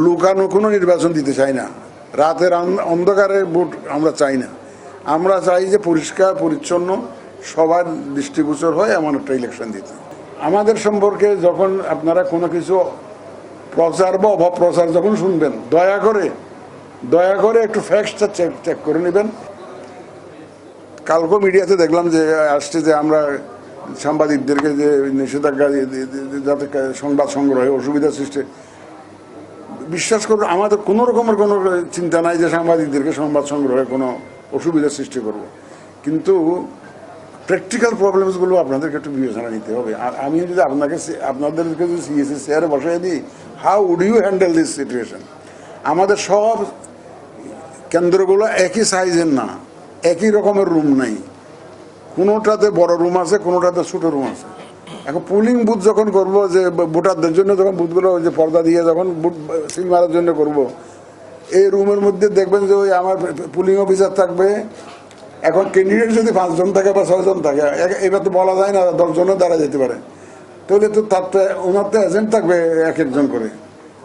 লুকানো কোনো নির্বাচন দিতে চাই না, রাতের অন্ধকারে ভোট আমরা চাই না। আমরা চাই যে পরিষ্কার পরিচ্ছন্ন সবার দৃষ্টিগোচর হয় এমন একটা ইলেকশন দিতে। আমাদের সম্পর্কে যখন আপনারা কোনো কিছু প্রচার বা অপপ্রচার যখন শুনবেন, দয়া করে একটু ফ্যাক্টসটা চেক করে নেবেন। কালকে মিডিয়াতে দেখলাম যে আসছে যে আমরা সাংবাদিকদেরকে যে নিষেধাজ্ঞা যাতে সংবাদ সংগ্রহে অসুবিধা সৃষ্টি, বিশ্বাস করবো আমাদের কোনো রকমের কোনো চিন্তা নাই যে সাংবাদিকদেরকে সংবাদ সংগ্রহে কোনো অসুবিধার সৃষ্টি করব, কিন্তু প্র্যাকটিক্যাল প্রবলেমসগুলো আপনাদেরকে একটু বিবেচনা নিতে হবে। আর আমি যদি আপনাদেরকে যদি সিএসি চেয়ারে বসাই দিই, how would you handle this situation? আমাদের সব কেন্দ্রগুলো একই সাইজের না, একই রকমের রুম নাই, কোনোটাতে বড় রুম আছে, কোনোটাতে ছোটো রুম আছে। এখন পুলিং বুথ যখন করব, যে ভোটারদের জন্য যখন বুথগুলো যে পর্দা দিয়ে যখন বুথ সিল মারার জন্য করব, এই রুমের মধ্যে দেখবেন যে ওই আমার পুলিং অফিসার থাকবে। এখন ক্যান্ডিডেট যদি 5 জন থাকে বা 6 জন থাকে, এবার তো বলা যায় না 10 জনও দাঁড়া যেতে পারে, তাহলে তো তার তো ওনার তো এজেন্ট থাকবে এক একজন করে।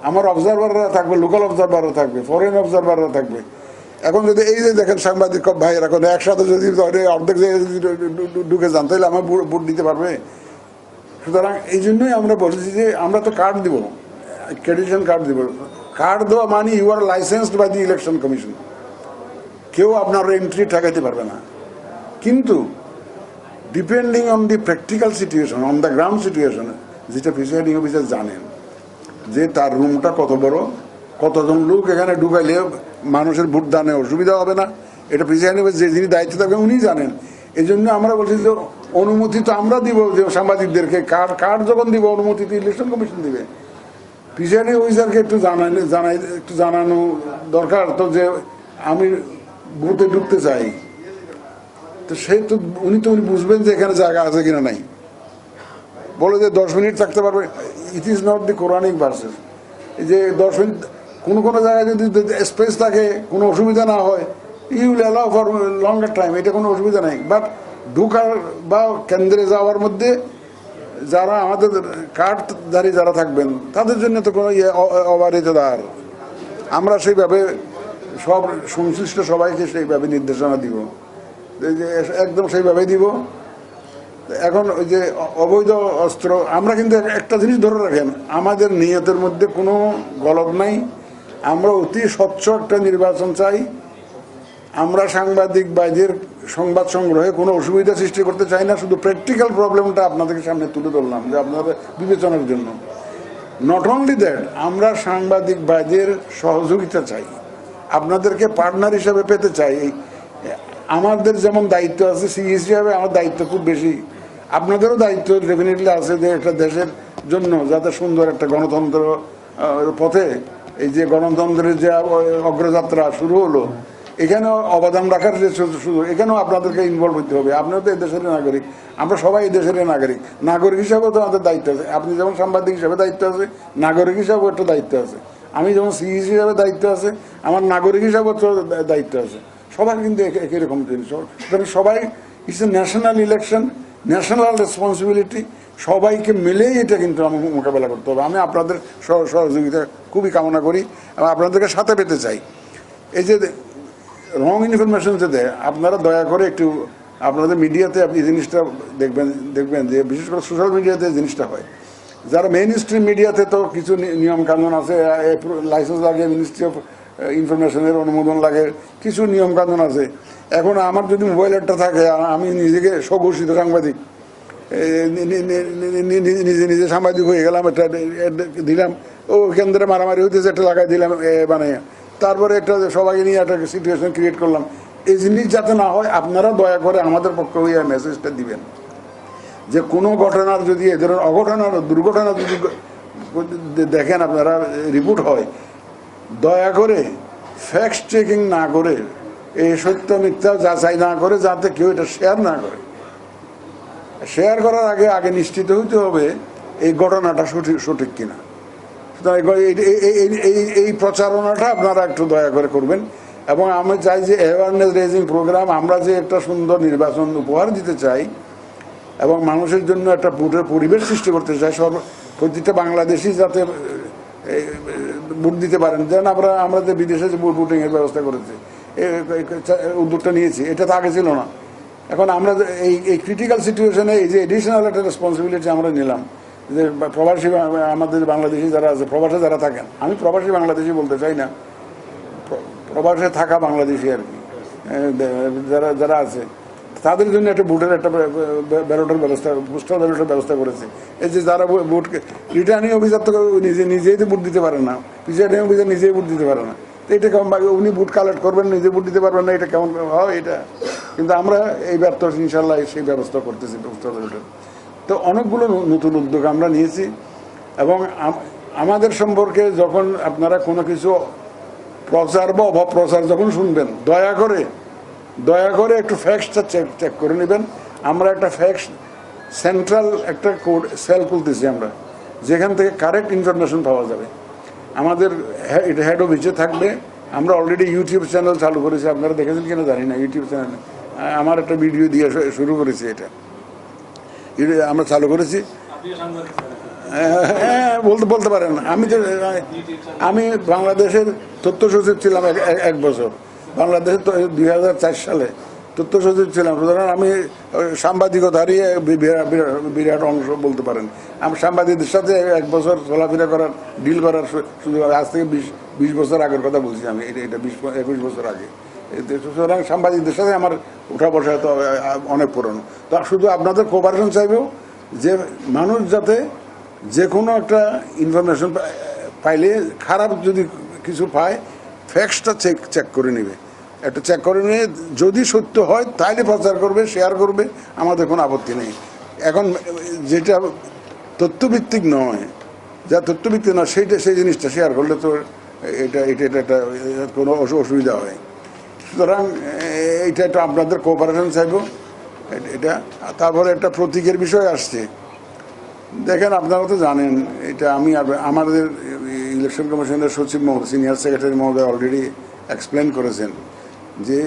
আমার অবজারভাররা থাকবে, লোকাল অবজারভাররা থাকবে, ফরেন অবজারভাররা থাকবে। এখন যদি এই যে দেখেন সাংবাদিক ভাইয়েরা এখন একসাথে যদি অর্ধেক জায়গায় যদি ঢুকে যান, তাহলে আমার ভোট দিতে পারবে? সুতরাং এই জন্যই আমরা বলছি যে আমরা তো কার্ড দিব, ক্রেডিশন কার্ড দিব। কার্ড দেওয়া মানে you are licensed by the election commission, কেউ আপনার এন্ট্রি ঠেকাইতে পারবে না। কিন্তু depending on the practical situation, on the ground situation, যেটা প্রিসাইডিং অফিসার জানেন যে তার রুমটা কত বড়, কতজন লোক এখানে ঢুকাইলে মানুষের ভোট দানে অসুবিধা হবে না, এটা প্রিসাইডিং অফিসার যিনি দায়িত্ব থাকবেন উনি জানেন। এই জন্য আমরা বলছি যে অনুমতি তো আমরা দিব, যে সাংবাদিকদেরকে কার্ড যখন দিব অনুমতি তো ইলেকশন কমিশন দিবে। প্রিসাইডিং অফিসারকে একটু জানানো দরকার তো যে আমি বুথে ঢুকতে চাই, তো সে তো উনি বুঝবেন যে এখানে জায়গা আছে কিনা নাই। বলে যে 10 মিনিট থাকতে পারবে, it is not the Quranic versus. এই যে 10 মিনিট কোনো জায়গায় যদি স্পেস থাকে, কোনো অসুবিধা না হয়, you will allow for longer time, এটা কোনো অসুবিধা নাই। বাট ঢুকার বা কেন্দ্রে যাওয়ার মধ্যে যারা আমাদের কার্ডধারী যারা থাকবেন তাদের জন্য তো কোনো অবারিতদার, আমরা সেইভাবে সব সংশ্লিষ্ট সবাইকে সেইভাবে নির্দেশনা দিব, একদম সেইভাবেই দিব। এখন ওই যে অবৈধ অস্ত্র, আমরা কিন্তু একটা জিনিস ধরে রাখেন, আমাদের নিয়তের মধ্যে কোনো গলদ নাই। আমরা অতি স্বচ্ছ একটা নির্বাচন চাই। আমরা সাংবাদিক বাইদের সংবাদ সংগ্রহে কোনো অসুবিধা সৃষ্টি করতে চাই না। শুধু প্র্যাকটিক্যাল প্রবলেমটা আপনাদের সামনে তুলে ধরলাম যে আপনাদের বিবেচনার জন্য। নট অনলি দ্যাট, আমরা সাংবাদিক বাইদের সহযোগিতা চাই, আপনাদেরকে পার্টনার হিসাবে পেতে চাই। আমাদের যেমন দায়িত্ব আছে সিইসি হিসাবে, আমার দায়িত্ব খুব বেশি, আপনাদেরও দায়িত্ব ডেফিনেটলি আছে যে একটা দেশের জন্য যাতে সুন্দর একটা গণতন্ত্র পথে, এই যে গণতন্ত্রের যে অগ্রযাত্রা শুরু হলো, এখানেও অবদান রাখার যে শুধু এখানেও আপনাদেরকে ইনভলভ হতে হবে। আপনিও তো এই দেশের নাগরিক, আমরা সবাই এই দেশের নাগরিক হিসাবেও তো আমাদের দায়িত্ব আছে। আপনি যেমন সাংবাদিক হিসাবে দায়িত্ব আছে, নাগরিক হিসাবেও একটা দায়িত্ব আছে। আমি যেমন সিইসি হিসাবে দায়িত্ব আছে, আমার নাগরিক হিসাবেও তো দায়িত্ব আছে। সবার কিন্তু একই রকম জিনিস। সবাই, it's a national election, national responsibility, সবাইকে মিলেই এটা কিন্তু আমাকে মোকাবেলা করতে হবে। আমি আপনাদের সহযোগিতা খুবই কামনা করি এবং আপনাদেরকে সাথে পেতে চাই। এই যে রং ইনফরমেশন যে দেয়, আপনারা দয়া করে একটু আপনাদের মিডিয়াতে আপনি এই জিনিসটা দেখবেন যে বিশেষ করে সোশ্যাল মিডিয়াতে জিনিসটা হয়। যারা মেইন স্ট্রিম মিডিয়াতে তো কিছু নিয়ম কানুন আছে, লাইসেন্স লাগে, মিনিস্ট্রি অফ ইনফরমেশনের অনুমোদন লাগে, কিছু নিয়ম কানুন আছে। এখন আমার যদি মোবাইল একটা থাকে, আমি নিজেকে স্বঘোষিত সাংবাদিক, নিজে সাংবাদিক হয়ে গেলাম, একটা দিলাম, ও কেন্দ্রে মারামারি হইতেছে, একটা লাগাই দিলাম বানাইয়া, তারপরে একটা সবাই নিয়ে একটা সিচুয়েশন ক্রিয়েট করলাম। এই জিনিস যাতে না হয়, আপনারা দয়া করে আমাদের পক্ষে ওই মেসেজটা দিবেন যে কোনো ঘটনার যদি এ ধরনের অঘটনার দুর্ঘটনা যদি দেখেন আপনারা রিপোর্ট হয়, দয়া করে ফ্যাক্ট চেকিং না করে, এই সত্য মিথ্যা যাচাই না করে যাতে কেউ এটা শেয়ার না করে। শেয়ার করার আগে নিশ্চিত হইতে হবে এই ঘটনাটা সঠিক কিনা। এই প্রচারণাটা আপনারা একটু দয়া করে করবেন। এবং আমি চাই যে অ্যাওয়ারনেস রেজিং প্রোগ্রাম, আমরা যে একটা সুন্দর নির্বাচন উপহার দিতে চাই এবং মানুষের জন্য একটা পরিবেশ সৃষ্টি করতে চাই, প্রতিটা বাংলাদেশি যাতে ভোট দিতে পারেন। যেন আমরা যে বিদেশে যে ভোটিংয়ের ব্যবস্থা করেছি, উদ্যোগটা নিয়েছি, এটা তো আগে ছিল না। এখন আমরা এই ক্রিটিক্যাল সিচুয়েশনে এই যে এডিশনাল একটা রেসপন্সিবিলিটি আমরা নিলাম, যে প্রবাসী আমাদের বাংলাদেশি যারা আছে, প্রবাসে যারা থাকেন, আমি প্রবাসী বাংলাদেশি বলতে চাই না, প্রবাসে থাকা বাংলাদেশি আর কি, যারা যারা আছে তাদের জন্য একটা ভোটের একটা ব্যালটের ব্যবস্থা, পোস্টাল ব্যালটের ব্যবস্থা করেছে। এই যে যারা ভোট রিটার্নিং অফিসার তো নিজেই তো ভোট দিতে পারে না, প্রিসাইডিং অফিসার নিজেই ভোট দিতে পারে না, তো এটা কেমন, উনি ভোট কালেক্ট করবেন নিজে ভোট দিতে পারবেন না, এটা কেমন হয় এটা। কিন্তু আমরা এই ব্যর্থ ইনশাল্লাহ সেই ব্যবস্থা করতেছি পোস্টাল ব্যালটের। তো অনেকগুলো নতুন উদ্যোগ আমরা নিয়েছি। এবং আমাদের সম্পর্কে যখন আপনারা কোনো কিছু প্রচার বা অপপ্রচার যখন শুনবেন, দয়া করে একটু ফ্যাক্টসটা চেক করে নেবেন। আমরা একটা ফ্যাক্টস সেন্ট্রাল একটা কোড সেল খুলতেছি আমরা, যেখান থেকে কারেক্ট ইনফরমেশন পাওয়া যাবে। আমাদের এটা হেড অফিসে থাকবে। আমরা অলরেডি ইউটিউব চ্যানেল চালু করেছি, আপনারা দেখেছেন কিনা জানি না। ইউটিউব চ্যানেল আমার একটা ভিডিও দিয়ে শুরু করেছি, এটা আমরা চালু করেছি। হ্যাঁ, বলতে পারেন। আমি বাংলাদেশের তথ্য সচিব ছিলাম 1 বছর, বাংলাদেশের 2004 সালে তথ্য সচিব ছিলাম। সুতরাং আমি সাংবাদিকতারই বিরাট অংশ বলতে পারেন। আমি সাংবাদিকদের সাথে 1 বছর চলাফেরা করার, ডিল করার সুযোগ, আজ থেকে 20 বছর আগের কথা বলছি আমি, এটা 20-21 বছর আগে। সুতরাং সাংবাদিকদের সাথে আমার উঠা বসা তো অনেক পুরনো। তো শুধু আপনাদের কোঅপারেশন চাইবেও, যে মানুষ যাতে যে কোনো একটা ইনফরমেশন পাইলে, খারাপ যদি কিছু পায়, ফ্যাক্টসটা চেক করে নেবে, একটা চেক করে নিয়ে যদি সত্য হয় তাইলে প্রচার করবে, শেয়ার করবে, আমাদের কোনো আপত্তি নেই। এখন যেটা তথ্যভিত্তিক নয়, যা তথ্যভিত্তিক নয়, সেই জিনিসটা শেয়ার করলে তো এটা একটা কোনো অসুবিধা হয়। সুতরাং এইটা একটা আপনাদের কোঅপারেশন চাইব এটা। তারপরে একটা প্রতীকের বিষয় আসছে। দেখেন, আপনারা তো জানেন, এটা আমাদের ইলেকশন কমিশনের সচিব মহোদয়, সিনিয়র সেক্রেটারি মহোদয় অলরেডি এক্সপ্লেন করেছেন যে